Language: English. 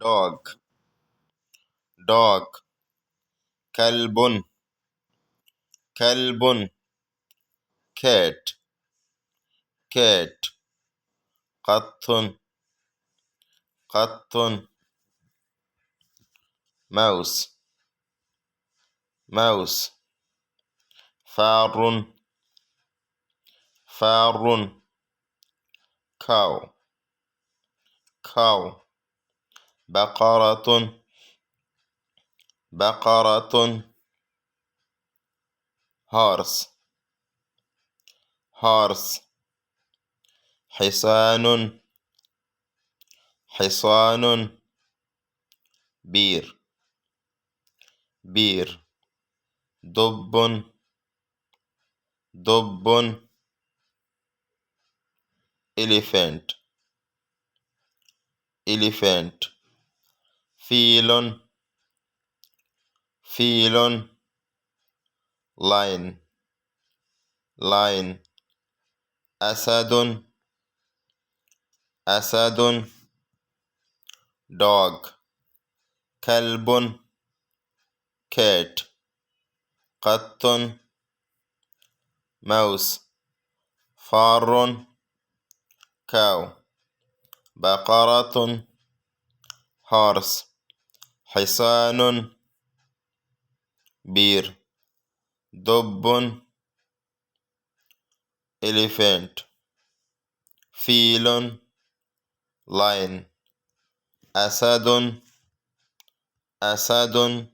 dog dog كلب كلب cat cat قط قط mouse mouse فار فار cow cow بقرة بقرة horse horse حصان حصان بير بير دب دب elephant elephant فيل فيل lion lion أسد أسد dog كلب cat قط mouse فار cow بقرة horse حصان بير دب elephant فيل lion أسد أسد